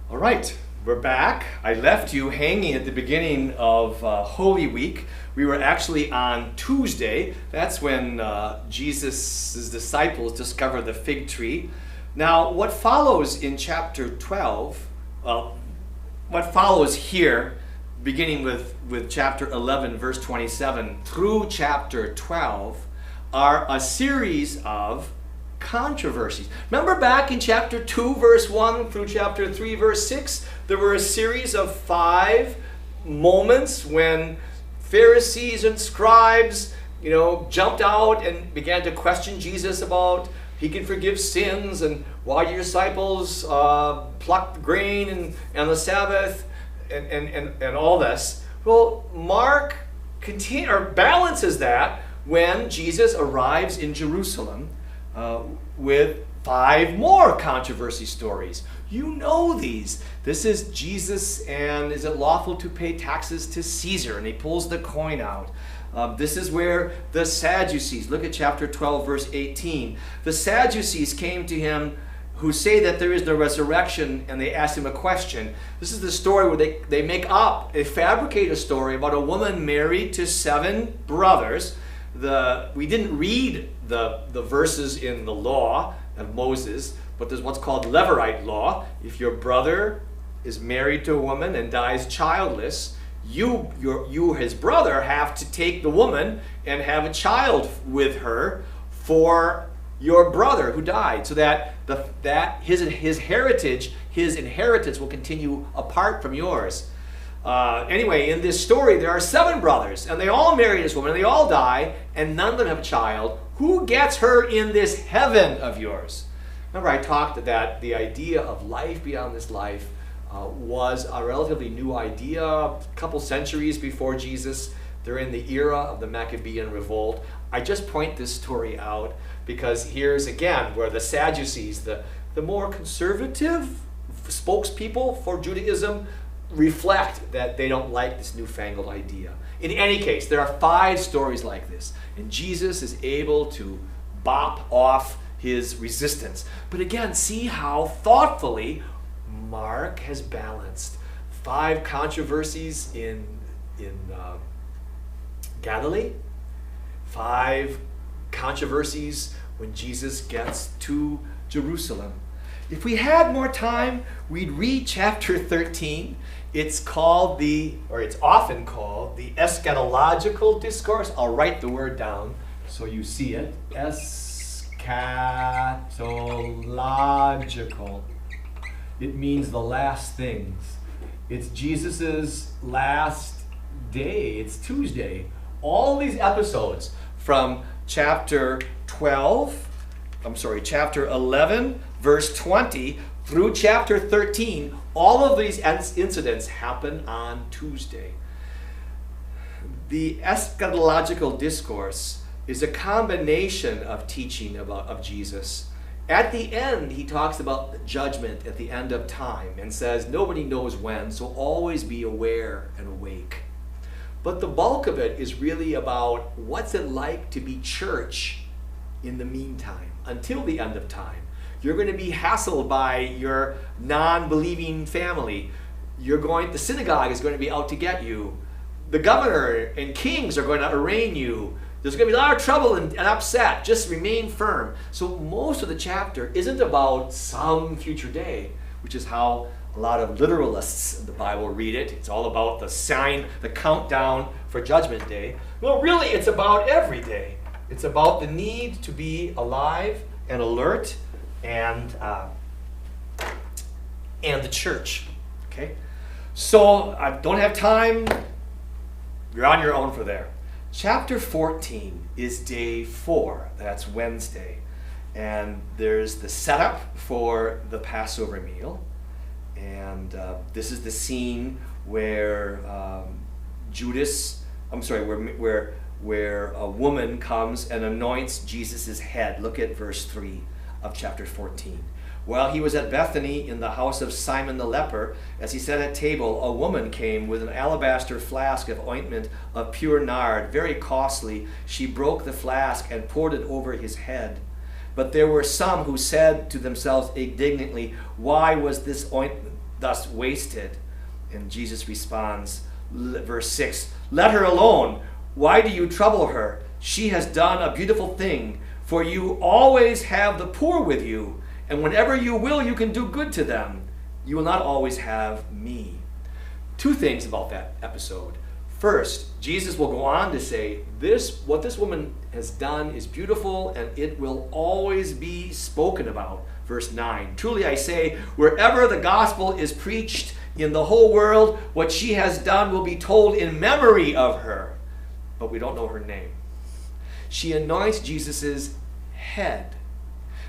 All right, we're back. I left you hanging at the beginning of Holy Week. We were actually on Tuesday. That's when Jesus' disciples discovered the fig tree. Now, what follows in chapter 12, what follows here, beginning with chapter 11, verse 27, through chapter 12, are a series of controversies. Remember back in chapter 2, verse 1 through chapter 3, verse 6, there were a series of 5 moments when Pharisees and scribes, jumped out and began to question Jesus about he can forgive sins and why your disciples pluck grain and the Sabbath and all this. Well, Mark balances that when Jesus arrives in Jerusalem with 5 more controversy stories. You know these. This is Jesus and is it lawful to pay taxes to Caesar? And he pulls the coin out. This is where the Sadducees, look at chapter 12, verse 18. The Sadducees came to him who say that there is no resurrection, and they asked him a question. This is the story where they fabricate a story about a woman married to 7 brothers. We didn't read the verses in the law of Moses, but there's what's called Levirate law. If your brother is married to a woman and dies childless, you his brother have to take the woman and have a child with her for your brother who died, so that his inheritance will continue apart from yours. Anyway, in this story, there are 7 brothers, and they all marry this woman, and they all die, and none of them have a child. Who gets her in this heaven of yours? Remember, I talked that the idea of life beyond this life was a relatively new idea a couple centuries before Jesus. They're in the era of the Maccabean revolt. I just point this story out because here's again where the Sadducees, the more conservative spokespeople for Judaism, reflect that they don't like this newfangled idea. In any case, there are 5 stories like this, and Jesus is able to bop off his resistance. But again, see how thoughtfully Mark has balanced 5 controversies in Galilee, 5 controversies when Jesus gets to Jerusalem. If we had more time, we'd read chapter 13. It's often called the eschatological discourse. I'll write the word down so you see it. Eschatological. It means the last things. It's Jesus's last day. It's Tuesday. All these episodes from chapter 11, verse 20 through chapter 13, all of these incidents happen on Tuesday. The eschatological discourse is a combination of teaching of Jesus. At the end, he talks about the judgment at the end of time and says nobody knows when, so always be aware and awake. But the bulk of it is really about what's it like to be church in the meantime, until the end of time. You're going to be hassled by your non-believing family. The synagogue is going to be out to get you. The governor and kings are going to arraign you. There's going to be a lot of trouble and upset. Just remain firm. So most of the chapter isn't about some future day, which is how a lot of literalists in the Bible read it. It's all about the countdown for Judgment Day. Well, really, it's about every day. It's about the need to be alive and alert and the church. Okay? So I don't have time. You're on your own for there. Chapter 14 is day 4. That's Wednesday. And there's the setup for the Passover meal. And this is the scene where where a woman comes and anoints Jesus' head. Look at verse 3 of chapter 14. While he was at Bethany in the house of Simon the leper, as he sat at table, a woman came with an alabaster flask of ointment of pure nard, very costly. She broke the flask and poured it over his head. But there were some who said to themselves indignantly, "Why was this ointment thus wasted? And Jesus responds, verse 6, "Let her alone. Why do you trouble her? She has done a beautiful thing, for you always have the poor with you, and whenever you will, you can do good to them. You will not always have me." Two things about that episode. First, Jesus will go on to say, what this woman has done is beautiful, and it will always be spoken about. Verse 9, "Truly I say, wherever the gospel is preached in the whole world, what she has done will be told in memory of her." But we don't know her name. She anoints Jesus' head.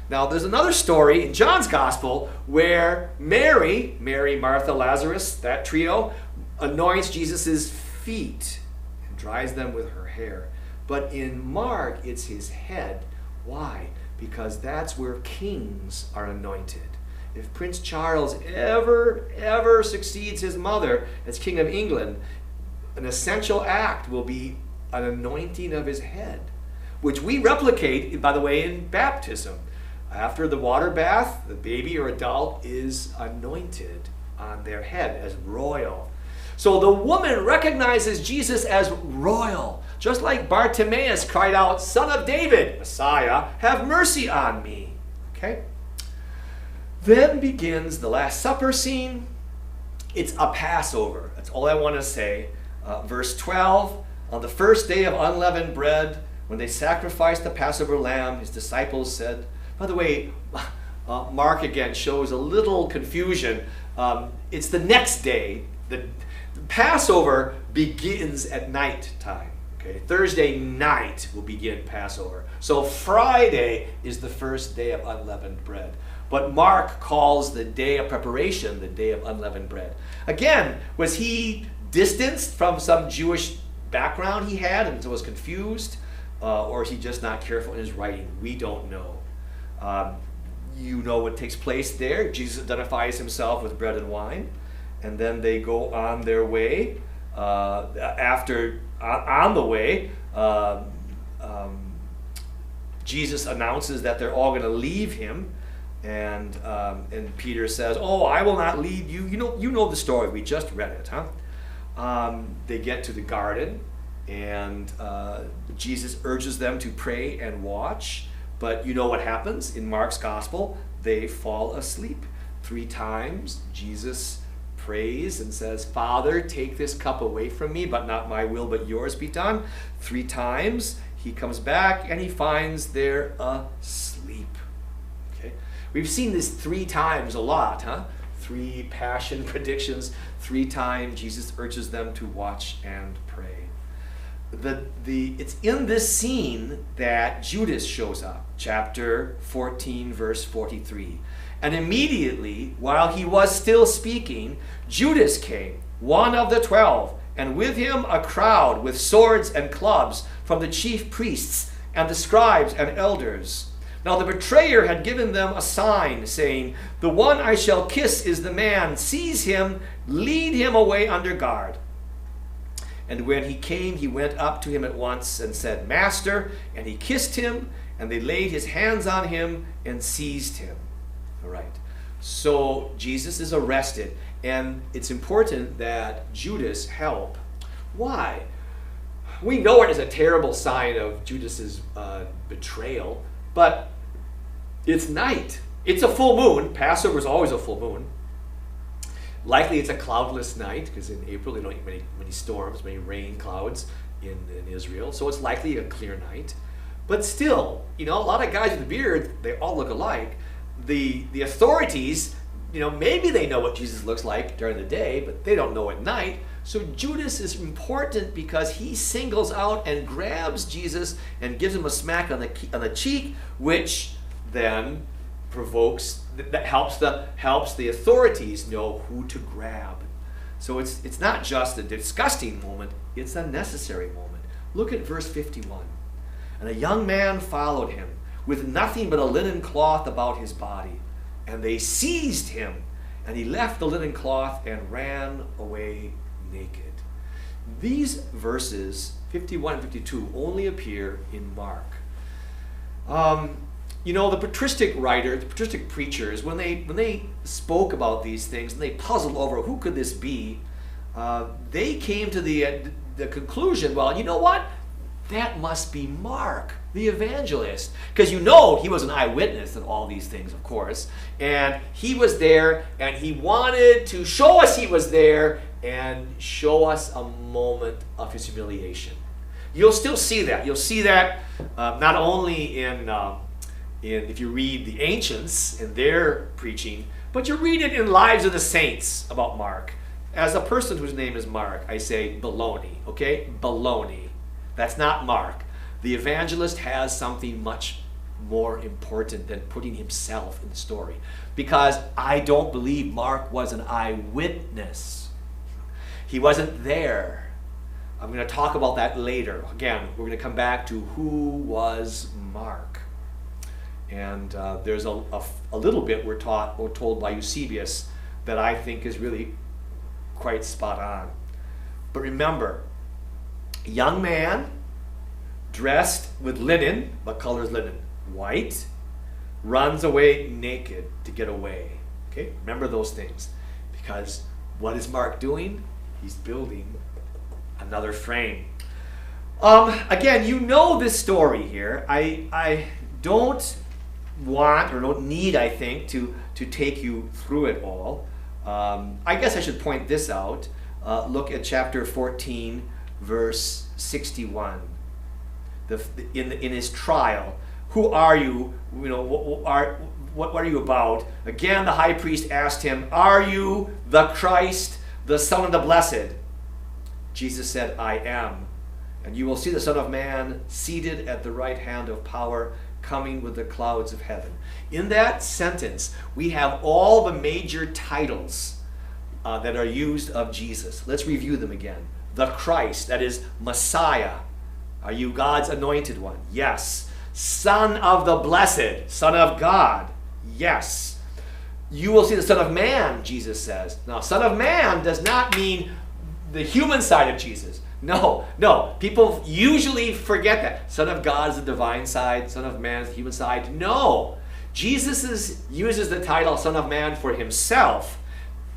Now, there's another story in John's gospel where Mary, Martha, Lazarus, that trio, anoints Jesus' feet and dries them with her hair. But in Mark, it's his head. Why? Because that's where kings are anointed. If Prince Charles ever succeeds his mother as King of England, an essential act will be an anointing of his head, which we replicate, by the way, in baptism. After the water bath, the baby or adult is anointed on their head as royal. So the woman recognizes Jesus as royal, just like Bartimaeus cried out, "Son of David, Messiah, have mercy on me." Okay? Then begins the Last Supper scene. It's a Passover. That's all I want to say. Verse 12, "On the first day of unleavened bread, when they sacrificed the Passover lamb, his disciples said," by the way, Mark again shows a little confusion. It's the next day. The Passover begins at night time. Okay? Thursday night will begin Passover. So Friday is the first day of unleavened bread. But Mark calls the day of preparation the day of unleavened bread. Again, was he distanced from some Jewish background he had and so was confused? Or is he just not careful in his writing? We don't know. You know what takes place there. Jesus identifies himself with bread and wine. And then they go on their way. On the way, Jesus announces that they're all going to leave him. And Peter says, "Oh, I will not leave you." You know the story. We just read it, huh? They get to the garden, and Jesus urges them to pray and watch. But you know what happens in Mark's gospel? They fall asleep. 3 times Jesus prays and says, "Father, take this cup away from me, but not my will, but yours be done." 3 times he comes back and he finds they're asleep. Okay, we've seen this 3 times a lot, huh? 3 passion predictions. 3 times Jesus urges them to watch and pray. It's in this scene that Judas shows up, chapter 14, verse 43. "And immediately, while he was still speaking, Judas came, one of the 12, and with him a crowd with swords and clubs from the chief priests and the scribes and elders. Now the betrayer had given them a sign, saying, 'The one I shall kiss is the man. Seize him, lead him away under guard.' And when he came, he went up to him at once and said, 'Master,' and he kissed him, and they laid his hands on him and seized him." All right. So Jesus is arrested, and it's important that Judas help. Why? We know it is a terrible sign of Judas's betrayal, but it's night. It's a full moon. Passover is always a full moon. Likely it's a cloudless night, because in April they don't get many storms, many rain clouds in Israel. So it's likely a clear night. But still, a lot of guys with a beard, they all look alike. The authorities, maybe they know what Jesus looks like during the day, but they don't know at night. So Judas is important because he singles out and grabs Jesus and gives him a smack on the cheek, which then helps the authorities know who to grab. So it's not just a disgusting moment, it's a necessary moment. Look at verse 51. "And a young man followed him, with nothing but a linen cloth about his body. And they seized him, and he left the linen cloth and ran away naked." These verses, 51 and 52, only appear in Mark. You know, the patristic writer, the patristic preachers, when they spoke about these things and they puzzled over who could this be, they came to the conclusion, well, you know what? That must be Mark, the evangelist. Because you know he was an eyewitness of all these things, of course. And he was there, and he wanted to show us he was there and show us a moment of his humiliation. You'll still see that. You'll see that not only in if you read the ancients and their preaching, but you read it in Lives of the Saints about Mark. As a person whose name is Mark, I say baloney, okay? Baloney. That's not Mark. The evangelist has something much more important than putting himself in the story. Because I don't believe Mark was an eyewitness. He wasn't there. I'm going to talk about that later. Again, we're going to come back to who was Mark. And there's a little bit we're told by Eusebius that I think is really quite spot on. But remember, a young man dressed with linen. What color is linen? White. Runs away naked to get away. Okay? Remember those things. Because what is Mark doing? He's building another frame. Again, you know this story here. I don't want or don't need, I think, to take you through it all. I guess I should point this out. Look at chapter 14, verse 61. In his trial, who are you? You know, what are you about? Again, the high priest asked him, "Are you the Christ, the Son of the Blessed?" Jesus said, "I am. And you will see the Son of Man seated at the right hand of power, coming with the clouds of heaven." In that sentence, we have all the major titles that are used of Jesus. Let's review them again. The Christ, that is Messiah. Are you God's anointed one? Yes. Son of the Blessed, Son of God. Yes. You will see the Son of Man, Jesus says. Now, Son of Man does not mean the human side of Jesus. No. People usually forget that. Son of God is the divine side. Son of Man is the human side. No. Jesus uses the title Son of Man for himself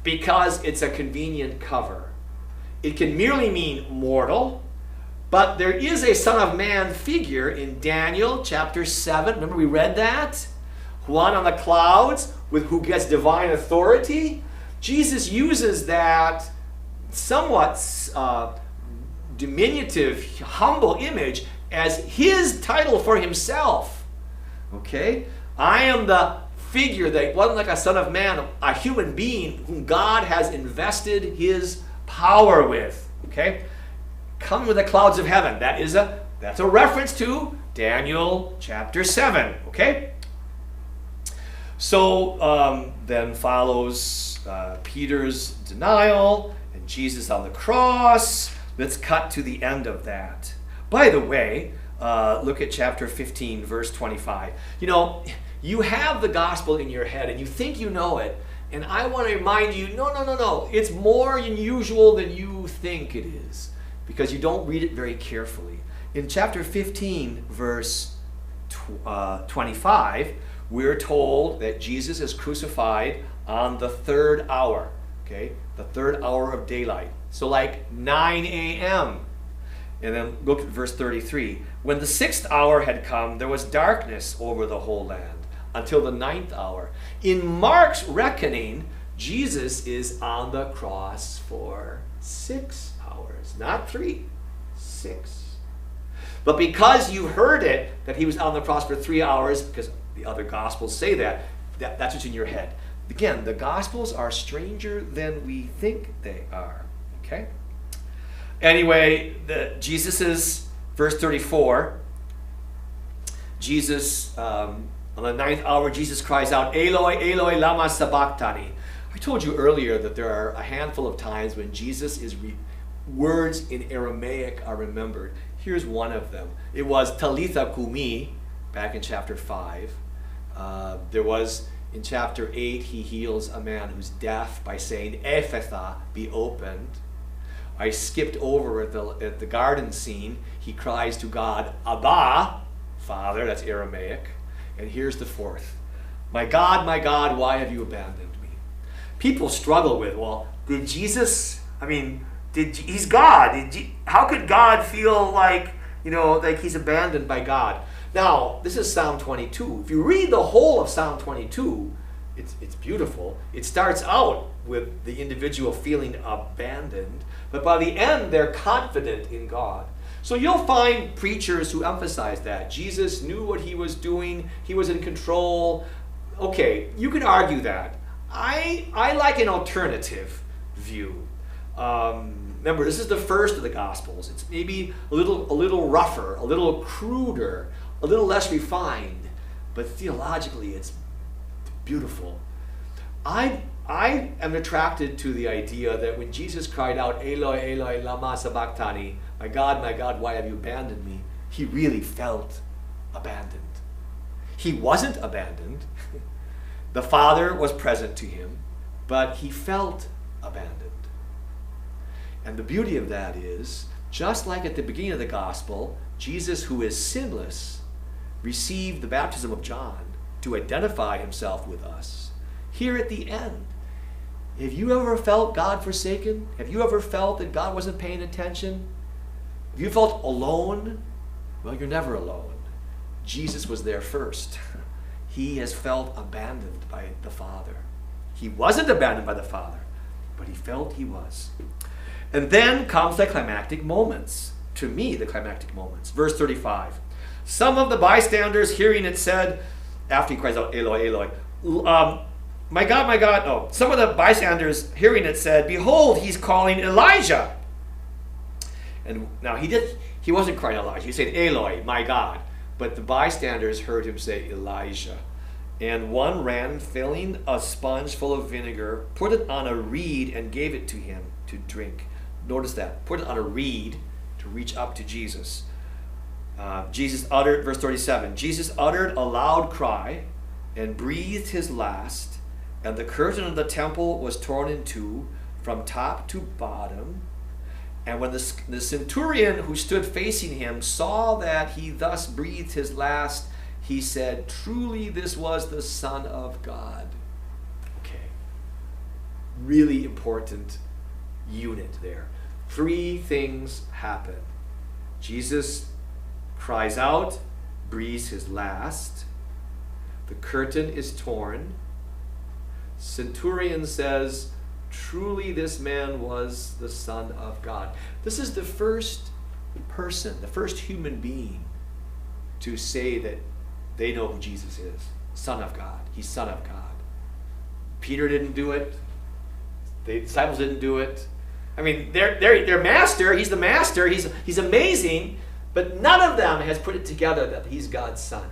because it's a convenient cover. It can merely mean mortal, but there is a Son of Man figure in Daniel chapter 7. Remember we read that? One on the clouds who gets divine authority. Jesus uses that somewhat diminutive, humble image as his title for himself. Okay? I am the figure that wasn't like a Son of Man, a human being whom God has invested his power with. Okay? Come with the clouds of heaven. That's a reference to Daniel chapter 7. Okay? So then follows Peter's denial and Jesus on the cross. Let's cut to the end of that. By the way, look at chapter 15, verse 25. You know, you have the gospel in your head and you think you know it. And I want to remind you, no. It's more unusual than you think it is, because you don't read it very carefully. In chapter 15, verse 25, we're told that Jesus is crucified on the third hour, okay? The third hour of daylight. So like 9 a.m. And then look at verse 33. When the 6th hour had come, there was darkness over the whole land until the 9th hour. In Mark's reckoning, Jesus is on the cross for 6 hours, not 3, 6. But because you heard it, that he was on the cross for 3 hours, because the other Gospels say that's what's in your head. Again, the Gospels are stranger than we think they are. Okay? Anyway, Jesus's verse 34, Jesus, on the 9th hour, Jesus cries out, "Eloi, Eloi, lama sabachthani." I told you earlier that there are a handful of times when words in Aramaic are remembered. Here's one of them. It was Talitha Kumi, back in chapter 5. There was, in chapter 8, he heals a man who's deaf by saying, "Ephatha, be opened." I skipped over at the garden scene. He cries to God, "Abba," Father, that's Aramaic. And here's the fourth. My God, why have you abandoned me? People struggle with, well, did Jesus, he's God. How could God feel like, like he's abandoned by God? Now, this is Psalm 22. If you read the whole of Psalm 22, it's beautiful. It starts out with the individual feeling abandoned, but by the end, they're confident in God. So you'll find preachers who emphasize that. Jesus knew what he was doing. He was in control. Okay, you can argue that. I like an alternative view. Remember, this is the first of the Gospels. It's maybe a little rougher, a little cruder, a little less refined, but theologically it's beautiful. I am attracted to the idea that when Jesus cried out, Eloi, Eloi, lama sabachthani, my God, why have you abandoned me? He really felt abandoned. He wasn't abandoned. The Father was present to him, but he felt abandoned. And the beauty of that is, just like at the beginning of the gospel, Jesus, who is sinless, received the baptism of John to identify himself with us. Here at the end, have you ever felt God forsaken? Have you ever felt that God wasn't paying attention? Have you felt alone? Well, you're never alone. Jesus was there first. He has felt abandoned by the Father. He wasn't abandoned by the Father, but he felt he was. And then comes the climactic moments. To me, the climactic moments. Verse 35. Some of the bystanders hearing it said, after he cries out, Eloi, Eloi, my God, oh. Some of the bystanders hearing it said, behold, he's calling Elijah. And now he wasn't crying Elijah. He said, Eloi, my God. But the bystanders heard him say Elijah. And one ran, filling a sponge full of vinegar, put it on a reed, and gave it to him to drink. Notice that. Put it on a reed to reach up to Jesus. Jesus uttered, verse 37, Jesus uttered a loud cry and breathed his last, and the curtain of the temple was torn in two from top to bottom. And when the centurion who stood facing him saw that he thus breathed his last, he said, truly this was the Son of God. Okay. Really important unit there. Three things happen. Jesus cries out, breathes his last. The curtain is torn. Centurion says, truly this man was the Son of God. This is the first person, the first human being to say that they know who Jesus is. Son of God. He's Son of God. Peter didn't do it. The disciples didn't do it. I mean, their master, he's the master, he's amazing, but none of them has put it together that he's God's Son.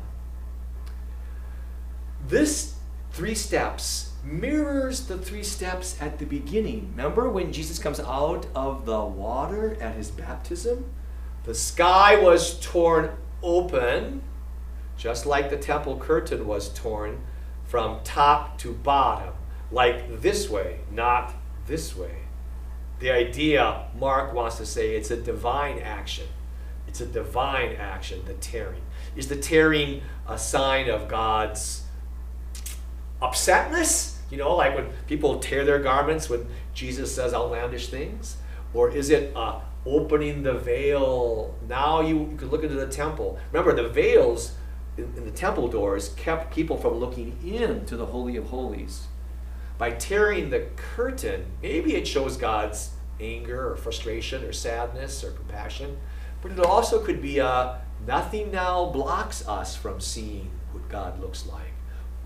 This 3 steps mirrors the 3 steps at the beginning. Remember when Jesus comes out of the water at his baptism? The sky was torn open, just like the temple curtain was torn from top to bottom, like this way, not this way. The idea, Mark wants to say, it's a divine action. It's a divine action, the tearing. Is the tearing a sign of God's upsetness? Like when people tear their garments when Jesus says outlandish things? Or is it opening the veil? Now you can look into the temple. Remember, the veils in the temple doors kept people from looking into the Holy of Holies. By tearing the curtain, maybe it shows God's anger or frustration or sadness or compassion, but it also could be nothing now blocks us from seeing what God looks like.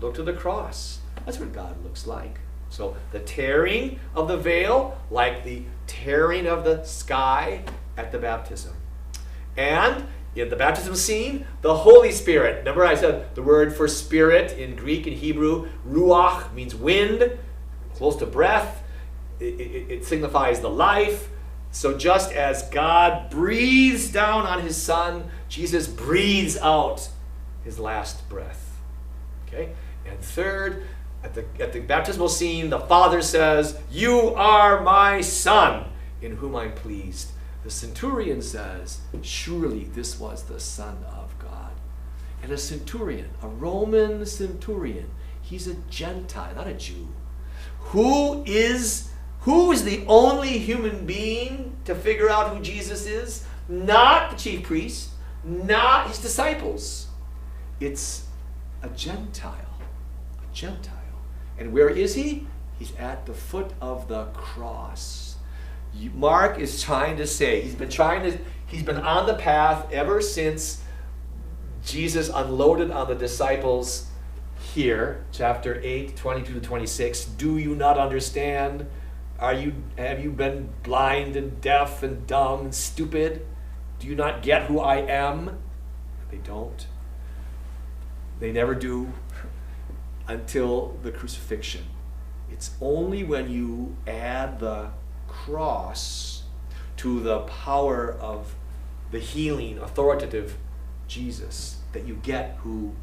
Look to the cross. That's what God looks like. So the tearing of the veil, like the tearing of the sky at the baptism. And in the baptism scene, the Holy Spirit. Remember I said the word for spirit in Greek and Hebrew, ruach, means wind, close to breath. It signifies the life. So just as God breathes down on his Son, Jesus breathes out his last breath. Okay? And third, at the baptismal scene, the Father says, you are my Son, in whom I'm pleased. The centurion says, surely this was the Son of God. and a centurion, a Roman centurion. He's a Gentile, not a Jew. Who is the only human being to figure out who Jesus is? Not the chief priest, not his disciples. It's a Gentile. A Gentile. And where is he? He's at the foot of the cross. Mark is trying to say, he's been on the path ever since Jesus unloaded on the disciples here, chapter 8, 22 to 26. Do you not understand? Have you been blind and deaf and dumb and stupid? Do you not get who I am? They don't. They never do until the crucifixion. It's only when you add the cross to the power of the healing, authoritative Jesus that you get who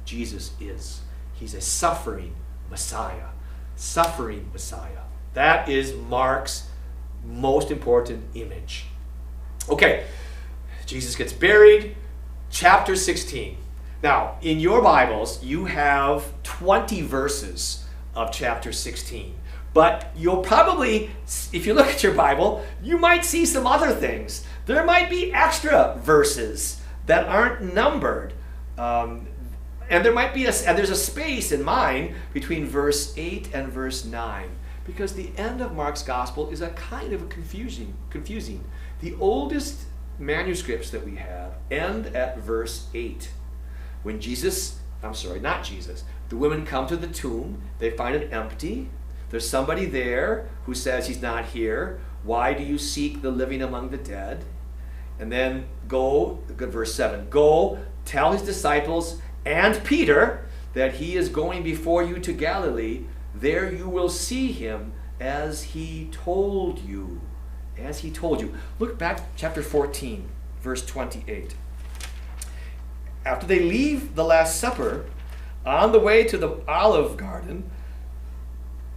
Jesus is. He's a suffering Messiah. Suffering Messiah. That is Mark's most important image. Okay, Jesus gets buried, chapter 16. Now, in your Bibles, you have 20 verses of chapter 16. But you'll probably, if you look at your Bible, you might see some other things. There might be extra verses that aren't numbered. And there's a space in mine between verse 8 and verse 9. Because the end of Mark's gospel is a kind of confusing. The oldest manuscripts that we have end at verse 8. When the women come to the tomb, they find it empty. There's somebody there who says he's not here. Why do you seek the living among the dead? And then verse 7, go tell his disciples and Peter that he is going before you to Galilee. There you will see him as he told you. As he told you. Look back, chapter 14, verse 28. After they leave the Last Supper, on the way to the Olive Garden,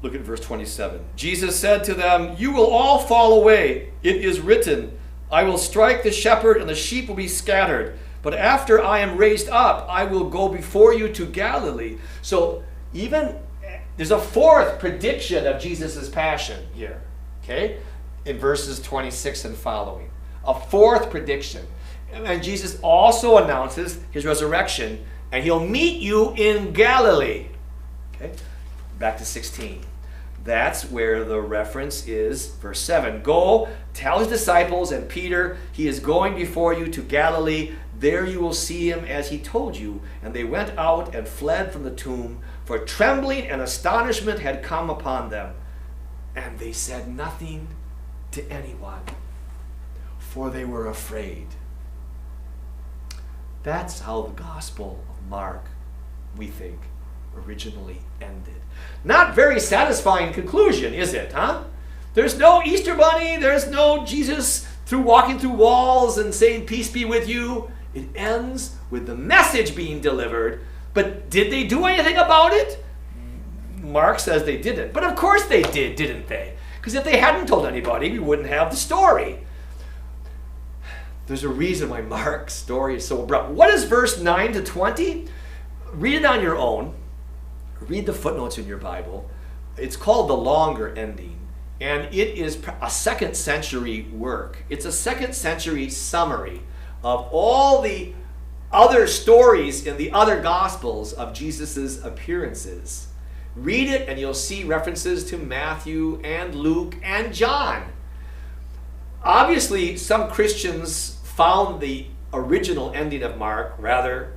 look at verse 27. Jesus said to them, you will all fall away. It is written, I will strike the shepherd and the sheep will be scattered. But after I am raised up, I will go before you to Galilee. So even there's a fourth prediction of Jesus' passion here, okay, in verses 26 and following. A fourth prediction. And Jesus also announces his resurrection, and he'll meet you in Galilee. Okay, back to 16. That's where the reference is, verse 7. Go, tell his disciples and Peter, he is going before you to Galilee. There you will see him as he told you. And they went out and fled from the tomb, for trembling and astonishment had come upon them. And they said nothing to anyone, for they were afraid. That's how the Gospel of Mark, we think, originally ended. Not very satisfying conclusion, is it, huh? There's no Easter bunny, there's no Jesus walking through walls and saying, peace be with you. It ends with the message being delivered, but did they do anything about it? Mark says they didn't. But of course they did, didn't they? Because if they hadn't told anybody, we wouldn't have the story. There's a reason why Mark's story is so abrupt. What is verse 9 to 20? Read it on your own. Read the footnotes in your Bible. It's called the longer ending, and it is a 2nd century work. It's a 2nd century summary of all the other stories in the other Gospels of Jesus' appearances. Read it and you'll see references to Matthew and Luke and John. Obviously, some Christians found the original ending of Mark rather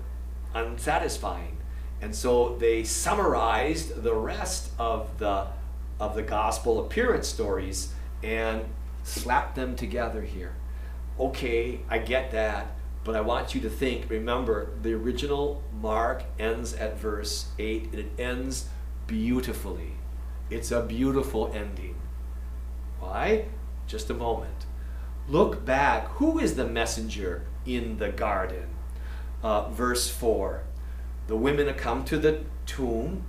unsatisfying. And so they summarized the rest of the gospel appearance stories and slapped them together here. Okay, I get that, but I want you to remember, the original Mark ends at verse 8, and it ends beautifully. It's a beautiful ending. Why? Just a moment. Look back. Who is the messenger in the garden? Verse 4. The women come to the tomb,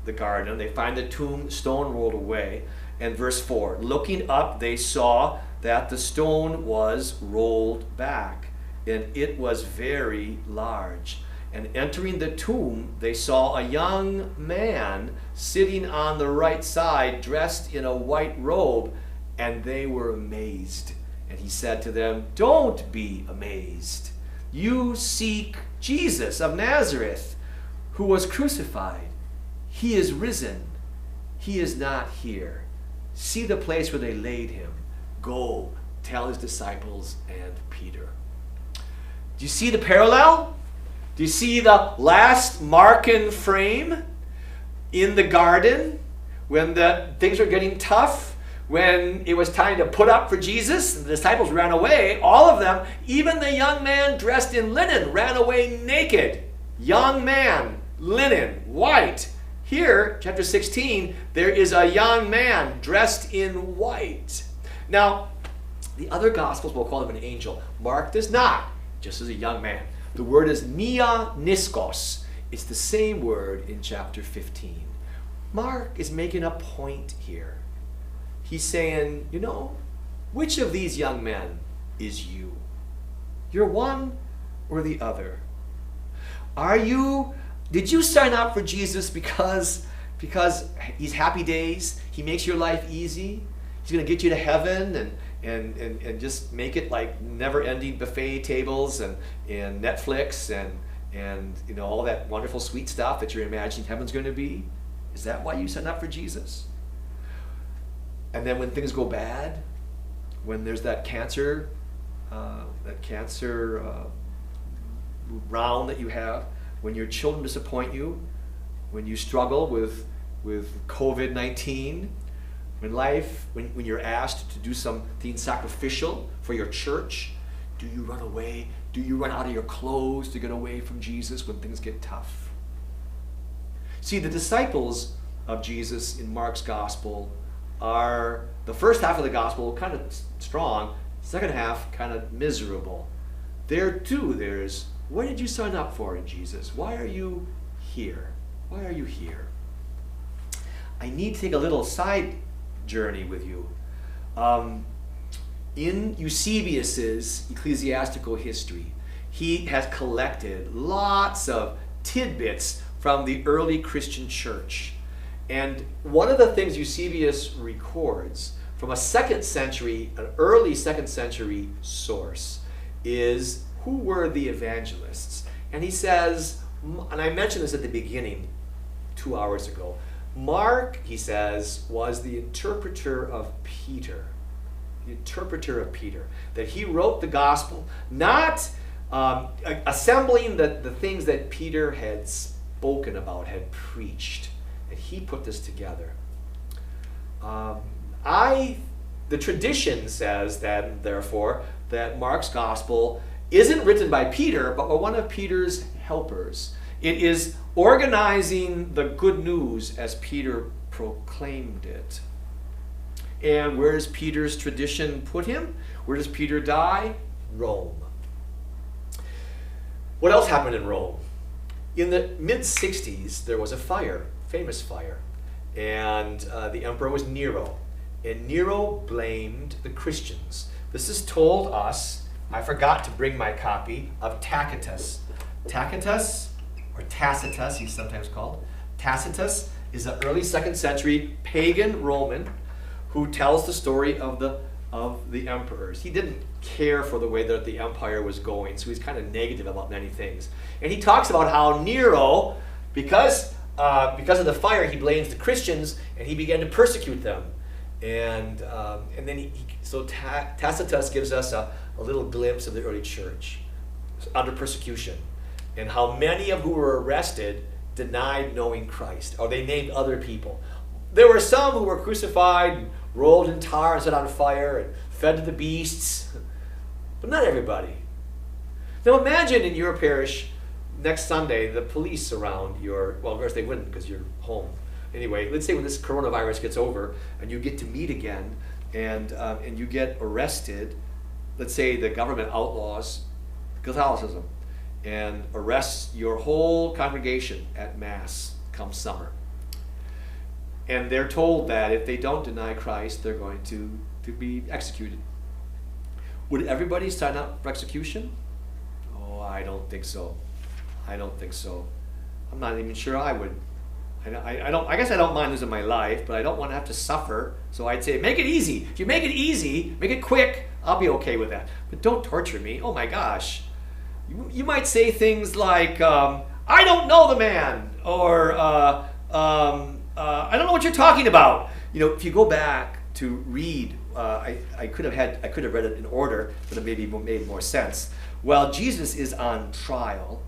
the garden. They find the tomb stone rolled away. And verse 4. Looking up, they saw that the stone was rolled back, and it was very large. And entering the tomb, they saw a young man sitting on the right side, dressed in a white robe, and they were amazed. And he said to them, "Don't be amazed. You seek Jesus of Nazareth, who was crucified. He is risen. He is not here. See the place where they laid him. Go, tell his disciples and Peter." Do you see the parallel? Do you see the last Markan frame in the garden when the things were getting tough, when it was time to put up for Jesus? The disciples ran away, all of them, even the young man dressed in linen ran away naked. Young man, linen, white. Here, chapter 16, there is a young man dressed in white. Now, the other Gospels will call him an angel. Mark does not, just as a young man. The word is niskos. It's the same word in chapter 15. Mark is making a point here. He's saying, which of these young men is you? You're one or the other. Did you sign up for Jesus because he's happy days? He makes your life easy? He's going to get you to heaven and just make it like never-ending buffet tables and Netflix and all that wonderful sweet stuff that you're imagining heaven's going to be? Is that why you signed up for Jesus? And then when things go bad, when there's that cancer round that you have, when your children disappoint you, when you struggle with COVID-19, when you're asked to do something sacrificial for your church, do you run away? Do you run out of your clothes to get away from Jesus when things get tough? See, the disciples of Jesus in Mark's gospel are, the first half of the gospel kind of strong, second half kind of miserable. There too, there's, what did you sign up for in Jesus? Why are you here? Why are you here? I need to take a little side journey with you. In Eusebius's ecclesiastical history, he has collected lots of tidbits from the early Christian church. And one of the things Eusebius records from an early second century source is who were the evangelists. And he says, and I mentioned this at the beginning 2 hours ago, Mark, he says, was the interpreter of Peter. The interpreter of Peter. That he wrote the gospel, not assembling the things that Peter had spoken about, had preached. And he put this together. The tradition says that, therefore, that Mark's gospel isn't written by Peter, but by one of Peter's helpers. It is organizing the good news as Peter proclaimed it. And where does Peter's tradition put him? Where does Peter die? Rome. What else happened in Rome? In the mid-60s, there was a fire, famous fire, and the emperor was Nero. And Nero blamed the Christians. This is told us, I forgot to bring my copy, of Tacitus. Tacitus, or Tacitus, he's sometimes called. Tacitus is an early 2nd century pagan Roman who tells the story of the emperors. He didn't care for the way that the empire was going, so he's kind of negative about many things. And he talks about how Nero, because of the fire, he blames the Christians, and he began to persecute them. And then Tacitus gives us a little glimpse of the early church under persecution, and how many of who were arrested denied knowing Christ, or they named other people. There were some who were crucified, and rolled in tar and set on fire, and fed to the beasts, but not everybody. Now imagine in your parish next Sunday the police surround your, well, of course they wouldn't because you're home. Anyway, let's say when this coronavirus gets over and you get to meet again and you get arrested, let's say the government outlaws Catholicism and arrests your whole congregation at Mass come summer. And they're told that if they don't deny Christ, they're going to be executed. Would everybody sign up for execution? Oh, I don't think so. I don't think so. I'm not even sure I would. I guess I don't mind losing my life, but I don't want to have to suffer. So I'd say, make it easy. If you make it easy, make it quick, I'll be okay with that. But don't torture me. Oh my gosh. You might say things like, I don't know the man, or I don't know what you're talking about. If you go back to read, I could have read it in order, but it maybe made more sense. While Jesus is on trial,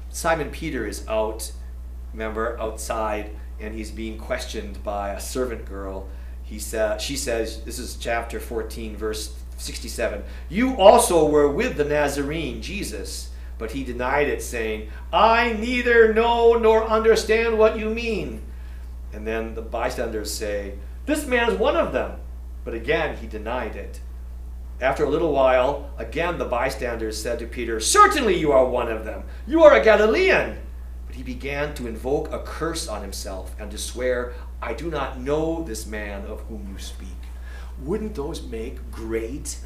Simon Peter is outside, and he's being questioned by a servant girl. She says, this is chapter 14, verse 67, "You also were with the Nazarene, Jesus." But he denied it, saying, "I neither know nor understand what you mean." And then the bystanders say, "This man is one of them." But again, he denied it. After a little while, again the bystanders said to Peter, "Certainly you are one of them. You are a Galilean." But he began to invoke a curse on himself and to swear, "I do not know this man of whom you speak." Wouldn't those make great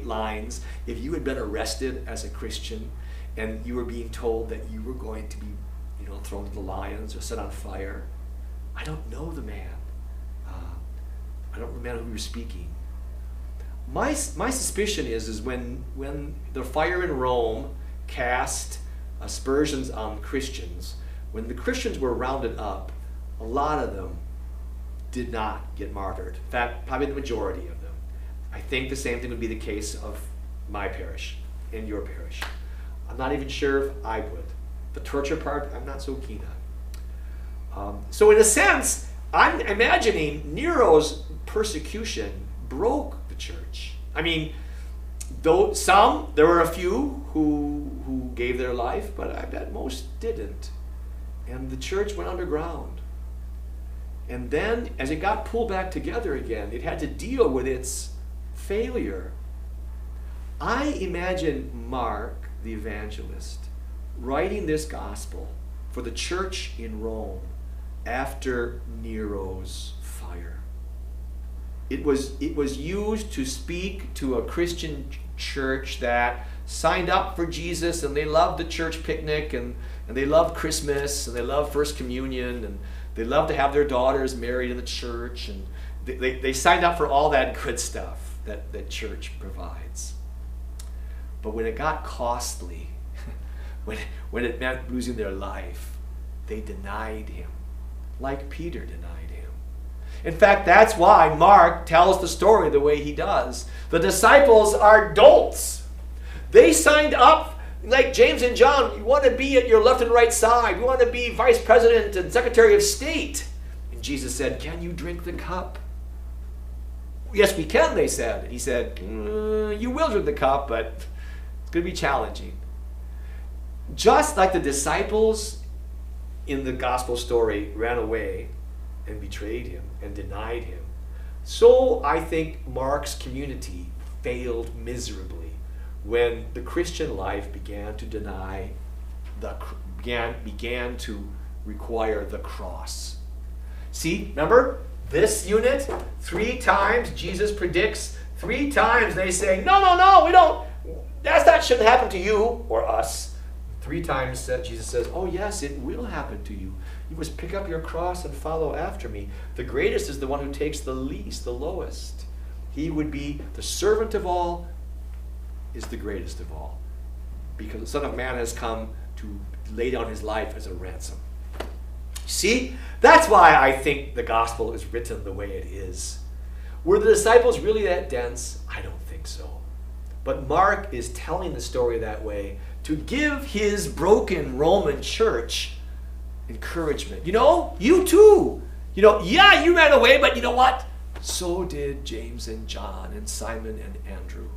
lines if you had been arrested as a Christian and you were being told that you were going to be, thrown to the lions or set on fire? I don't know the man. I don't remember who you're speaking. My suspicion is when the fire in Rome cast aspersions on Christians, when the Christians were rounded up, a lot of them did not get martyred. In fact, probably the majority of them. I think the same thing would be the case of my parish and your parish. I'm not even sure if I would. The torture part, I'm not so keen on. So in a sense, I'm imagining Nero's persecution broke the church. I mean, though there were a few who gave their life, but I bet most didn't. And the church went underground. And then, as it got pulled back together again, it had to deal with its failure. I imagine Mark, the evangelist, writing this gospel for the church in Rome after Nero's fire. It was used to speak to a Christian church that signed up for Jesus, and they loved the church picnic, and they loved Christmas, and they loved First Communion, and they loved to have their daughters married in the church, and they signed up for all that good stuff that church provides. But when it got costly, when it meant losing their life, they denied him, like Peter denied him. In fact, that's why Mark tells the story the way he does. The disciples are dolts. They signed up like James and John. You want to be at your left and right side. You want to be vice president and secretary of state. And Jesus said, "Can you drink the cup?" "Yes, we can," they said. And he said, "You will drink the cup, but it's going to be challenging." Just like the disciples in the gospel story ran away and betrayed him and denied him, so I think Mark's community failed miserably when the Christian life began to began to require the cross. See, remember this unit? 3 times Jesus predicts. 3 times they say, no, we don't. That shouldn't happen to you or us. 3 times Jesus says, "Oh yes, it will happen to you. You must pick up your cross and follow after me." The greatest is the one who takes the least, the lowest. He would be the servant of all, is the greatest of all, because the Son of Man has come to lay down his life as a ransom. See, that's why I think the gospel is written the way it is. Were the disciples really that dense? I don't think so. But Mark is telling the story that way to give his broken Roman church encouragement. You too. Yeah, you ran away, but you know what? So did James and John and Simon and Andrew.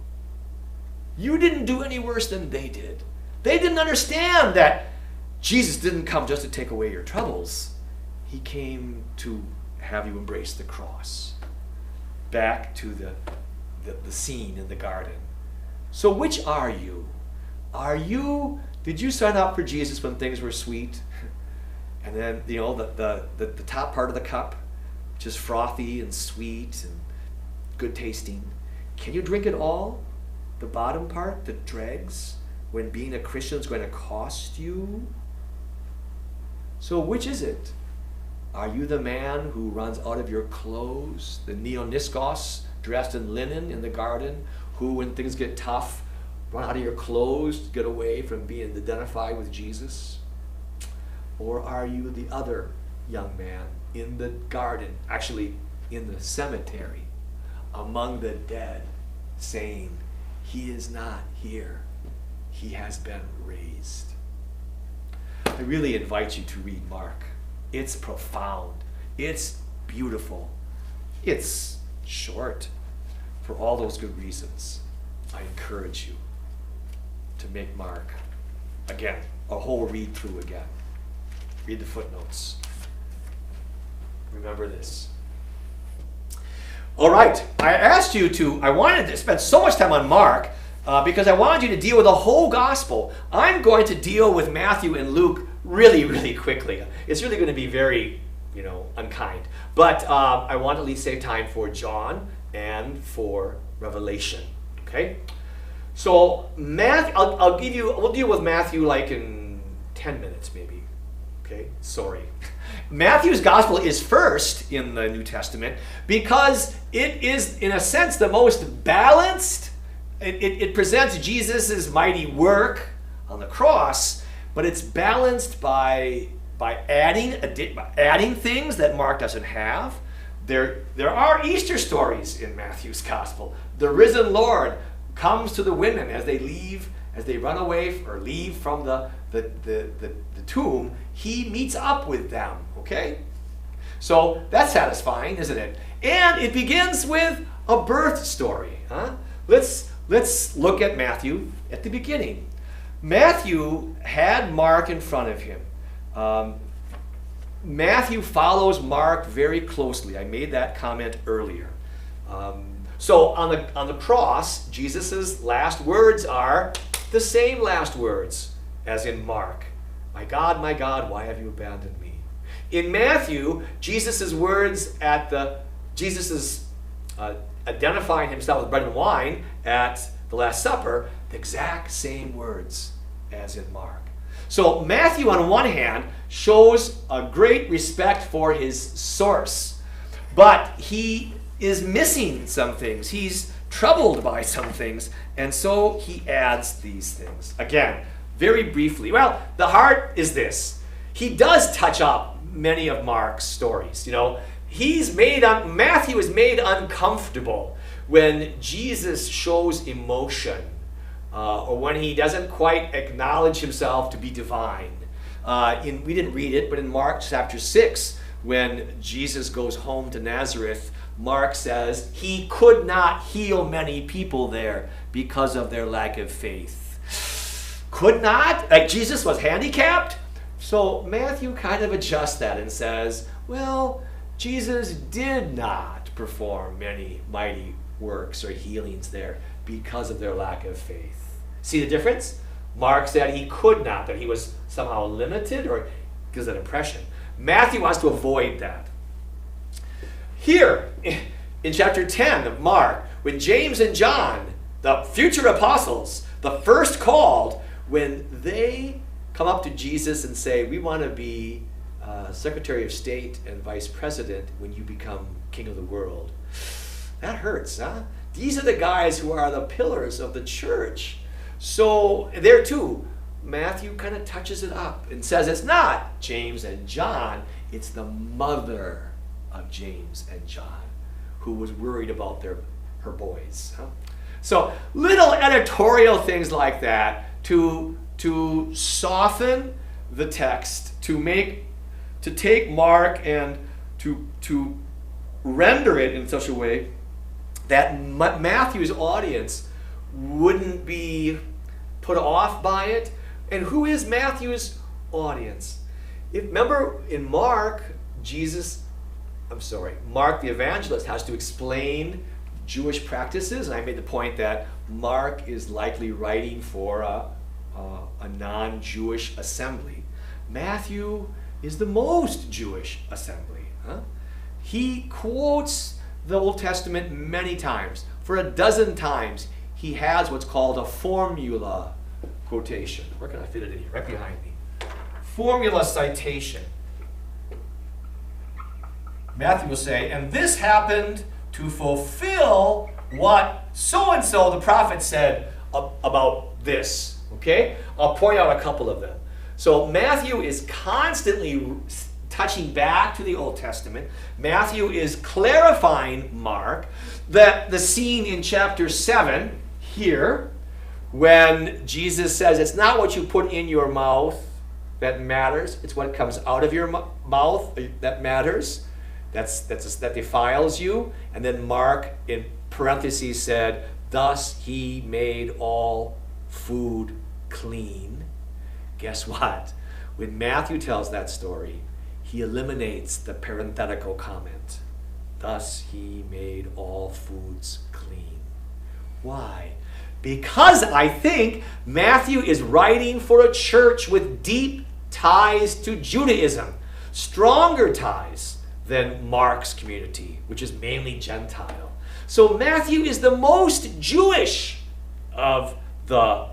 You didn't do any worse than they did. They didn't understand that Jesus didn't come just to take away your troubles. He came to have you embrace the cross. Back to the scene in the garden. So which are you? Did you sign up for Jesus when things were sweet? And then, the top part of the cup, which is frothy and sweet and good tasting. Can you drink it all? The bottom part, the dregs, when being a Christian is going to cost you? So which is it? Are you the man who runs out of your clothes, the neoniskos, dressed in linen in the garden, who, when things get tough, run out of your clothes to get away from being identified with Jesus? Or are you the other young man in the garden, actually in the cemetery, among the dead, saying, he is not here, he has been raised? I really invite you to read Mark. It's profound. It's beautiful. It's short. For all those good reasons, I encourage you to make Mark, again, a whole read through again. Read the footnotes. Remember this. All right, I wanted to spend so much time on Mark because I wanted you to deal with the whole gospel. I'm going to deal with Matthew and Luke really, really quickly. It's really going to be very, unkind. But I want to at least save time for John and for Revelation. Okay? So we'll deal with Matthew like in 10 minutes maybe. Okay? Sorry. Matthew's gospel is first in the New Testament because it is, in a sense, the most balanced. It presents Jesus' mighty work on the cross, but it's balanced by adding things that Mark doesn't have. There are Easter stories in Matthew's gospel. The risen Lord comes to the women as they run away or leave from the tomb. He meets up with them. Okay, so that's satisfying, isn't it? And it begins with a birth story. Let's look at Matthew at the beginning. Matthew had Mark in front of him. Matthew follows Mark very closely. I made that comment earlier. So on the cross, Jesus' last words are the same last words as in Mark. My God, why have you abandoned me? In Matthew, Jesus' words identifying himself with bread and wine at the Last Supper, the exact same words as in Mark. So Matthew, on one hand, shows a great respect for his source, but he is missing some things. He's troubled by some things, and so he adds these things. Again, very briefly. Well, the heart is this. He does touch up many of Mark's stories. Matthew is made uncomfortable when Jesus shows emotion or when he doesn't quite acknowledge himself to be divine. We didn't read it, but in Mark chapter 6, when Jesus goes home to Nazareth, Mark says he could not heal many people there because of their lack of faith. Could not? Like Jesus was handicapped? So Matthew kind of adjusts that and says, well, Jesus did not perform many mighty works or healings there because of their lack of faith. See the difference? Mark said he could not, that he was somehow limited or gives that impression. Matthew wants to avoid that. Here, in chapter 10 of Mark, when James and John, the future apostles, the first called, when they come up to Jesus and say, we want to be Secretary of State and Vice President when you become King of the world. That hurts, huh? These are the guys who are the pillars of the church. So there too, Matthew kind of touches it up and says it's not James and John, it's the mother of James and John who was worried about her boys. Huh? So little editorial things like that to soften the text, to take Mark and to render it in such a way that Matthew's audience wouldn't be put off by it. And who is Matthew's audience? Remember in Mark, Mark the evangelist has to explain Jewish practices, and I made the point that Mark is likely writing for a non-Jewish assembly. Matthew is the most Jewish assembly. Huh? He quotes the Old Testament many times. For 12 times, he has what's called a formula quotation. Where can I fit it in here? Right behind me. Formula citation. Matthew will say, and this happened to fulfill what so-and-so, the prophet, said about this. Okay? I'll point out a couple of them. So Matthew is constantly touching back to the Old Testament. Matthew is clarifying Mark that the scene in chapter 7 here, when Jesus says it's not what you put in your mouth that matters, it's what comes out of your mouth that matters. That defiles you. And then Mark, in parentheses, said, thus he made all food clean. Guess what? When Matthew tells that story, he eliminates the parenthetical comment. Thus he made all foods clean. Why? Because I think Matthew is writing for a church with deep ties to Judaism, stronger ties than Mark's community, which is mainly Gentile. So Matthew is the most Jewish of the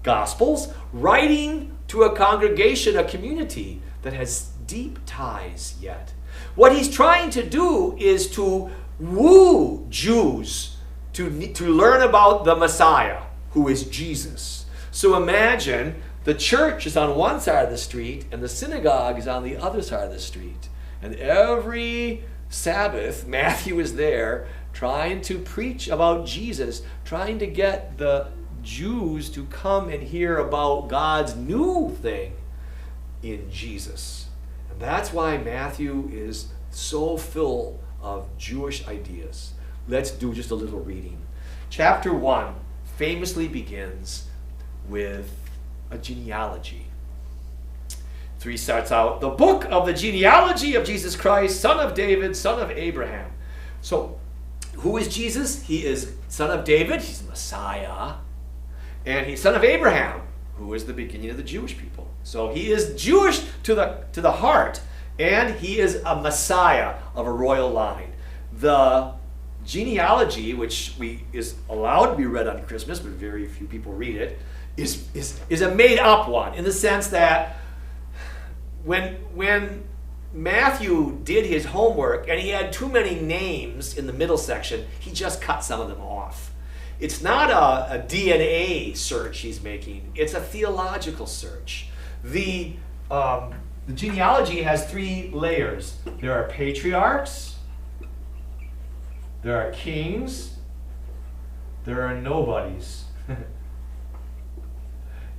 Gospels, writing to a congregation, a community that has deep ties yet. What he's trying to do is to woo Jews to learn about the Messiah, who is Jesus. So imagine the church is on one side of the street and the synagogue is on the other side of the street. And every Sabbath, Matthew is there trying to preach about Jesus, trying to get the Jews to come and hear about God's new thing in Jesus. And that's why Matthew is so full of Jewish ideas. Let's do just a little reading. Chapter 1 famously begins with a genealogy. 3 starts out, the book of the genealogy of Jesus Christ, son of David, son of Abraham. So, who is Jesus? He is son of David, he's Messiah, and he's son of Abraham, who is the beginning of the Jewish people. So he is Jewish to the heart, and he is a Messiah of a royal line. The genealogy, which is allowed to be read on Christmas, but very few people read it, is a made-up one, in the sense that when Matthew did his homework and he had too many names in the middle section, he just cut some of them off. It's not a DNA search he's making, it's a theological search. The genealogy has 3 layers. There are patriarchs, there are kings, there are nobodies.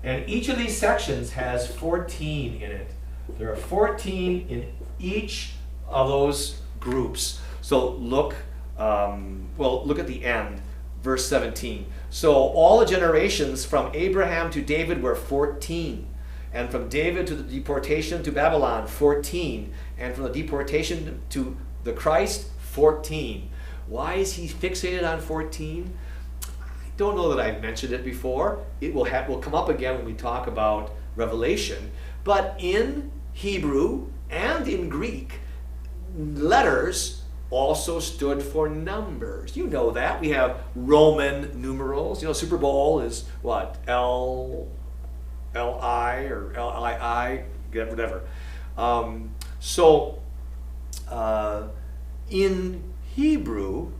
And each of these sections has 14 in it. There are 14 in each of those groups. So look at the end, verse 17. So all the generations from Abraham to David were 14. And from David to the deportation to Babylon, 14. And from the deportation to the Christ, 14. Why is he fixated on 14? I don't know that I've mentioned it before. It will come up again when we talk about Revelation. But in Hebrew and in Greek, letters also stood for numbers. You know that. We have Roman numerals. You know, Super Bowl is what? LI or LII, whatever. In Hebrew,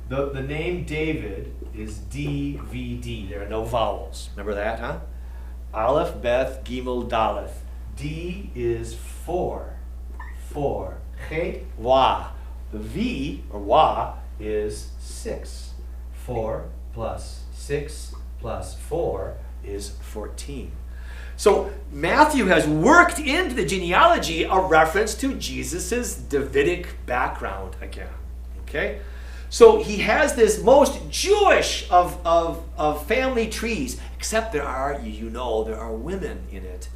the name David is DVD. There are no vowels. Remember that, huh? Aleph, Beth, Gimel, Daleth. D is 4. 4. Chet, Wa. The V, or Wa, is 6. 4 plus 6 plus 4 is 14. So Matthew has worked into the genealogy a reference to Jesus' Davidic background again. Okay? So he has this most Jewish of family trees, except there are women in it.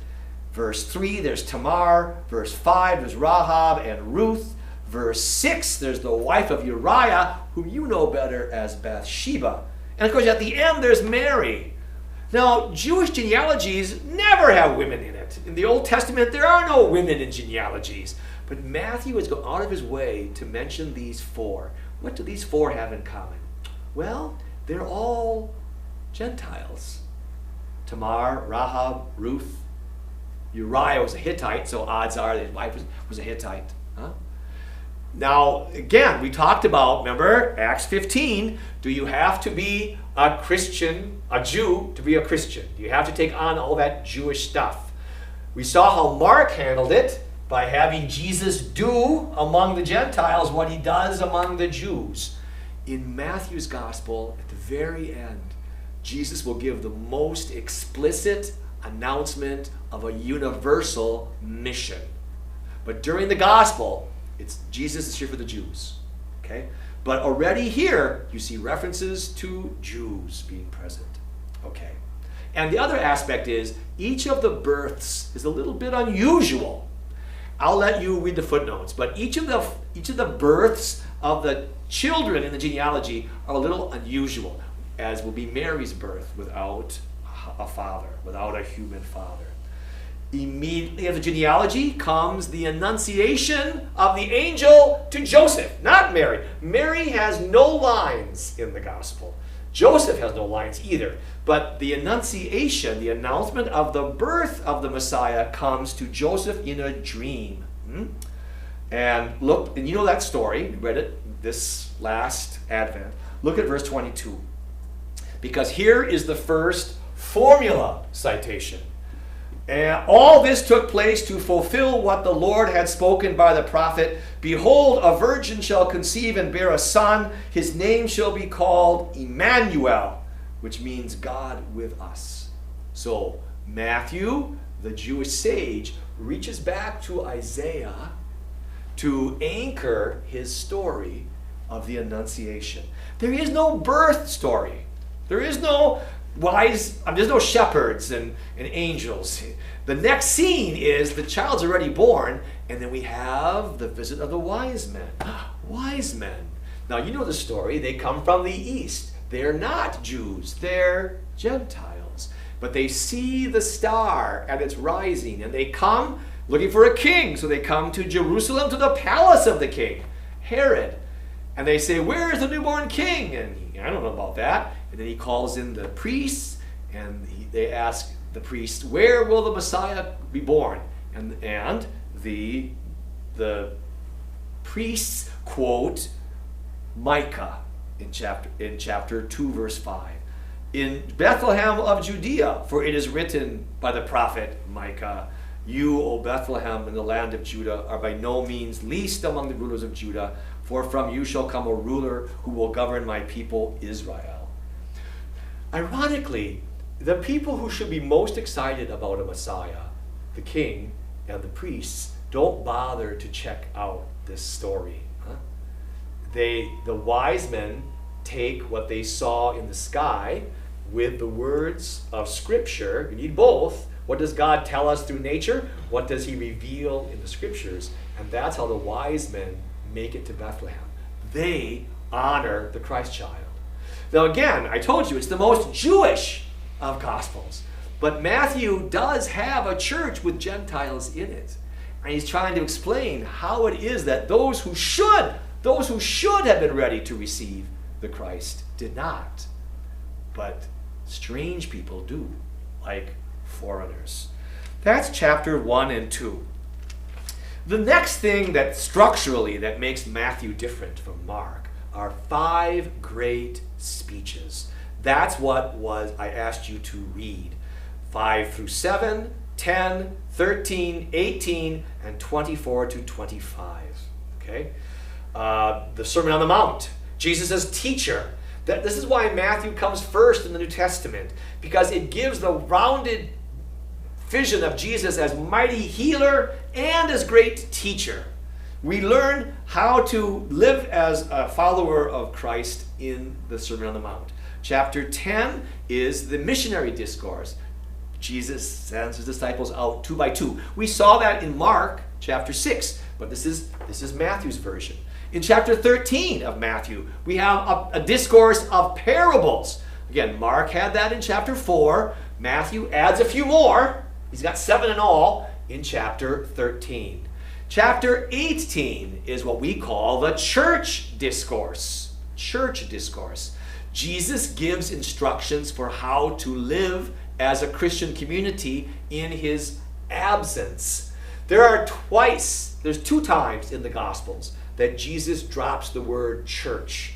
Verse 3, there's Tamar. Verse 5, there's Rahab and Ruth. Verse 6, there's the wife of Uriah, whom you know better as Bathsheba. And of course, at the end, there's Mary. Now, Jewish genealogies never have women in it. In the Old Testament, there are no women in genealogies. But Matthew has gone out of his way to mention these 4. What do these 4 have in common? Well, they're all Gentiles. Tamar, Rahab, Ruth. Uriah was a Hittite, so odds are that his wife was a Hittite. Huh? Now, again, we talked about, remember, Acts 15, do you have to be a Christian, a Jew, to be a Christian? Do you have to take on all that Jewish stuff? We saw how Mark handled it by having Jesus do among the Gentiles what he does among the Jews. In Matthew's gospel, at the very end, Jesus will give the most explicit announcement of a universal mission. But during the gospel, Jesus is here for the Jews. Okay? But already here, you see references to Jews being present. Okay. And the other aspect is, each of the births is a little bit unusual. I'll let you read the footnotes, but each of the births of the children in the genealogy are a little unusual, as will be Mary's birth without a father, without a human father. Immediately after the genealogy comes the annunciation of the angel to Joseph, not Mary. Mary has no lines in the gospel. Joseph has no lines either. But the annunciation, the announcement of the birth of the Messiah, comes to Joseph in a dream. And look, and you know that story. We read it this last Advent. Look at verse 22. Because here is the first formula citation. And all this took place to fulfill what the Lord had spoken by the prophet. Behold, a virgin shall conceive and bear a son. His name shall be called Emmanuel, which means God with us. So Matthew, the Jewish sage, reaches back to Isaiah to anchor his story of the Annunciation. There is no birth story. There is no there's no shepherds and angels. The next scene is the child's already born, and then we have the visit of the wise men. Wise men. Now you know the story. They come from the east. They're not Jews. They're Gentiles. But they see the star and it's rising, and they come looking for a king. So they come to Jerusalem, to the palace of the king, Herod. And they say, "Where is the newborn king?" And I don't know about that. And then he calls in the priests, and they ask the priests, "Where will the Messiah be born?" And the priests quote Micah in chapter 2, verse 5. "In Bethlehem of Judea, for it is written by the prophet Micah, you, O Bethlehem, in the land of Judah, are by no means least among the rulers of Judah, for from you shall come a ruler who will govern my people Israel." Ironically, the people who should be most excited about a Messiah, the king and the priests, don't bother to check out this story. The wise men take what they saw in the sky with the words of Scripture. You need both. What does God tell us through nature? What does he reveal in the Scriptures? And that's how the wise men make it to Bethlehem. They honor the Christ child. Now again, I told you, it's the most Jewish of Gospels. But Matthew does have a church with Gentiles in it. And he's trying to explain how it is that those who should have been ready to receive the Christ did not. But strange people do, like foreigners. That's chapter 1 and 2. The next thing that structurally that makes Matthew different from Mark are 5 great speeches. That's what I asked you to read. 5 through 7, 10, 13, 18, and 24 to 25. Okay? The Sermon on the Mount. Jesus as teacher. This is why Matthew comes first in the New Testament, because it gives the rounded vision of Jesus as mighty healer and as great teacher. We learn how to live as a follower of Christ in the Sermon on the Mount. Chapter 10 is the missionary discourse. Jesus sends his disciples out 2 by 2. We saw that in Mark chapter 6, but this is Matthew's version. In chapter 13 of Matthew, we have a discourse of parables. Again, Mark had that in chapter 4. Matthew adds a few more. He's got 7 in all in chapter 13. Chapter 18 is what we call the church discourse. Church discourse. Jesus gives instructions for how to live as a Christian community in his absence. There's 2 times in the Gospels that Jesus drops the word church.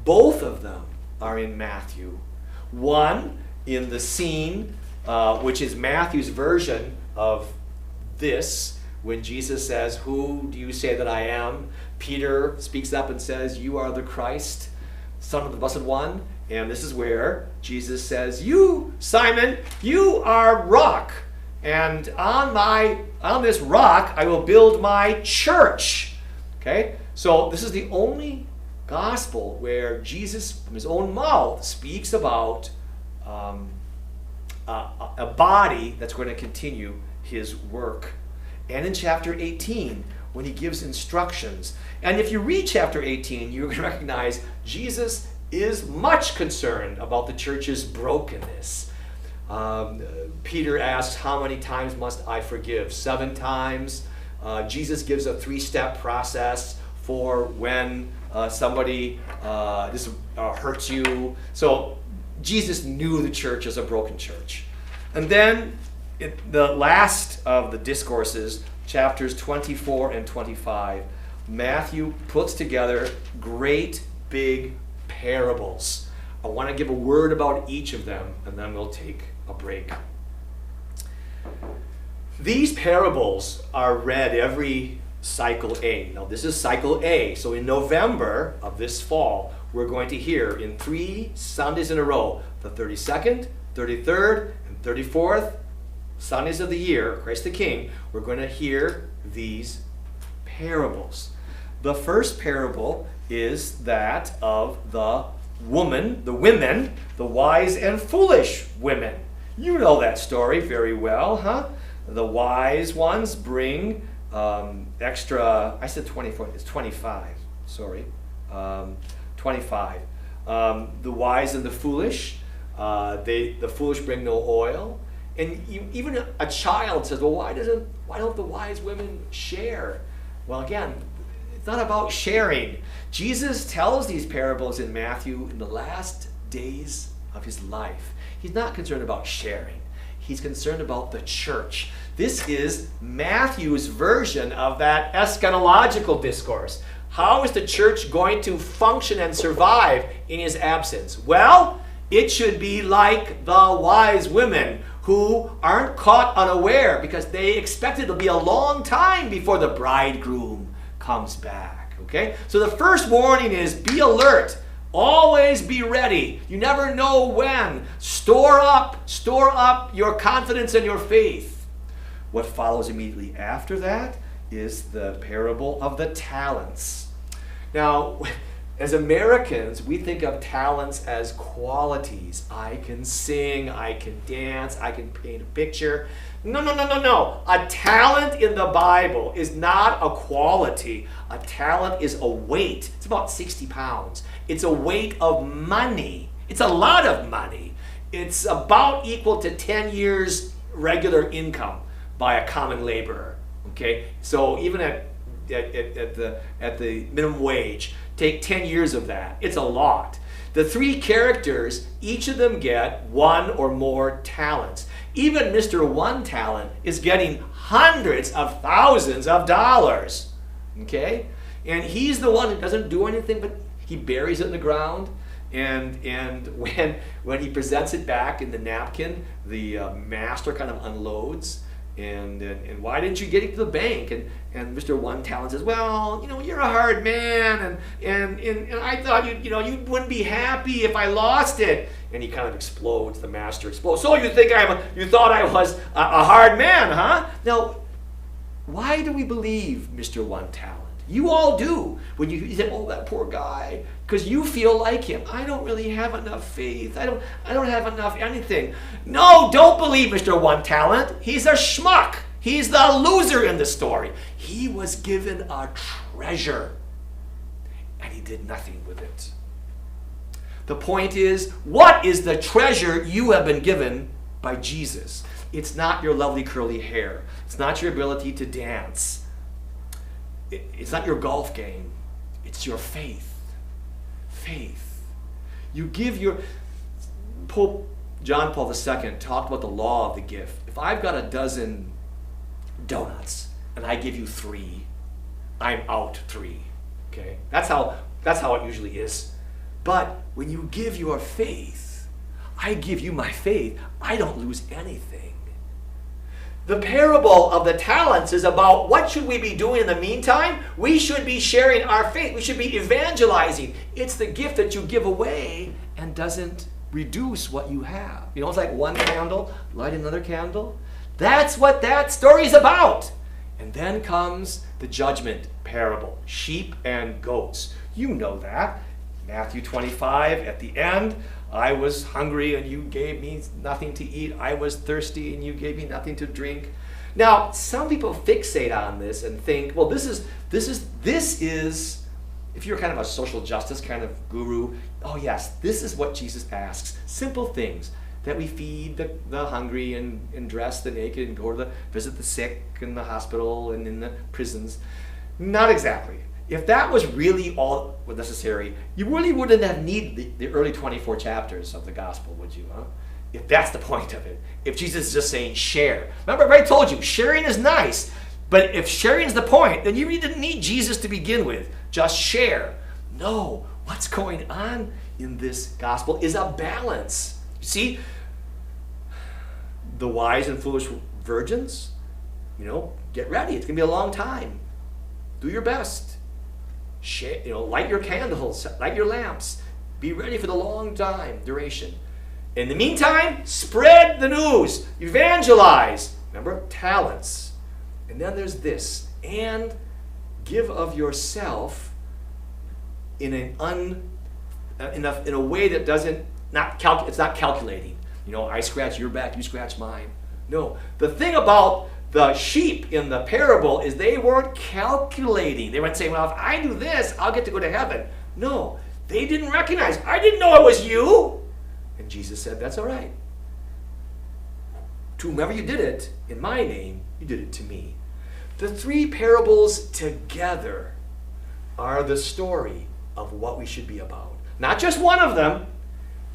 Both of them are in Matthew. One in the scene, which is Matthew's version of this, when Jesus says, "Who do you say that I am?" Peter speaks up and says, "You are the Christ, Son of the Blessed One." And this is where Jesus says, "You, Simon, you are rock. And on this rock I will build my church." Okay? So this is the only gospel where Jesus, from his own mouth, speaks about a body that's going to continue his work. And in chapter 18, when he gives instructions. And if you read chapter 18, you can recognize Jesus is much concerned about the church's brokenness. Peter asks, "How many times must I forgive?" 7 times. Jesus gives a 3-step process for when somebody hurts you. So Jesus knew the church as a broken church. And then the last of the discourses, chapters 24 and 25, Matthew puts together great big parables. I want to give a word about each of them, and then we'll take a break. These parables are read every cycle A. Now this is cycle A, so in November of this fall, we're going to hear in 3 Sundays in a row, the 32nd, 33rd, and 34th Sundays of the year, Christ the King, we're going to hear these parables. The first parable is that of the women, the wise and foolish women. You know that story very well, huh? The wise ones bring extra, I said 24, it's 25, sorry, 25. The wise and the foolish, the foolish bring no oil. And even a child says, "Well, why don't the wise women share?" Well, again, it's not about sharing. Jesus tells these parables in Matthew in the last days of his life. He's not concerned about sharing. He's concerned about the church. This is Matthew's version of that eschatological discourse. How is the church going to function and survive in his absence? Well, it should be like the wise women who aren't caught unaware because they expect it'll be a long time before the bridegroom comes back. Okay? So the first warning is be alert. Always be ready. You never know when. Store up your confidence and your faith. What follows immediately after that is the parable of the talents. Now, as Americans, we think of talents as qualities. I can sing, I can dance, I can paint a picture. No. A talent in the Bible is not a quality. A talent is a weight. It's about 60 pounds. It's a weight of money. It's a lot of money. It's about equal to 10 years regular income by a common laborer. Okay? So even at the minimum wage, take 10 years of that. It's a lot. The 3 characters, each of them get 1 or more talents. Even Mr. One Talent is getting hundreds of thousands of dollars. Okay? And he's the one who doesn't do anything, but he buries it in the ground. And when he presents it back in the napkin, the master kind of unloads. And why didn't you get it to the bank? And Mr. One Talent says, "Well, you're a hard man, and I thought you wouldn't be happy if I lost it." And he kind of explodes. The master explodes. "So you thought I was a hard man, huh?" Now, why do we believe Mr. One Talent? You all do. When you say, "Oh, that poor guy," because you feel like him. I don't really have enough faith. I don't have enough anything. No, don't believe Mr. One Talent. He's a schmuck. He's the loser in the story. He was given a treasure, and he did nothing with it. The point is, what is the treasure you have been given by Jesus? It's not your lovely curly hair. It's not your ability to dance. It's not your golf game. It's your faith. Faith. You give your... Pope John Paul II talked about the law of the gift. If I've got a dozen donuts and I give you 3, I'm out 3. Okay? That's how it usually is. But when you give your faith, I give you my faith, I don't lose anything. The parable of the talents is about what should we be doing in the meantime? We should be sharing our faith. We should be evangelizing. It's the gift that you give away and doesn't reduce what you have. You know, it's like one candle, light another candle. That's what that story is about. And then comes the judgment parable, sheep and goats. You know that. Matthew 25, at the end, I was hungry and you gave me nothing to eat. I was thirsty and you gave me nothing to drink. Now, some people fixate on this and think, well, this is, if you're kind of a social justice kind of guru, oh yes, this is what Jesus asks. Simple things, that we feed the hungry and dress the naked and go to visit the sick in the hospital and in the prisons. Not exactly. If that was really all necessary, you really wouldn't have needed the early 24 chapters of the gospel, would you? Huh? If that's the point of it. If Jesus is just saying share. Remember, I already told you, sharing is nice. But if sharing is the point, then you really didn't need Jesus to begin with. Just share. No, what's going on in this gospel is a balance. You see, the wise and foolish virgins, get ready. It's going to be a long time. Do your best. Share, light your candles, light your lamps. Be ready for the long time duration. In the meantime, spread the news. Evangelize. Remember, talents. And then there's this. And give of yourself in a way that it's not calculating. I scratch your back, you scratch mine. No. The thing about the sheep in the parable is they weren't calculating. They weren't saying, well, if I do this, I'll get to go to heaven. No. They didn't recognize. I didn't know it was you. And Jesus said, that's all right. To whomever you did it, in my name, you did it to me. The 3 parables together are the story of what we should be about. Not just one of them,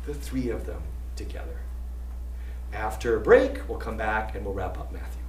the 3 of them together. After a break, we'll come back and we'll wrap up Matthew.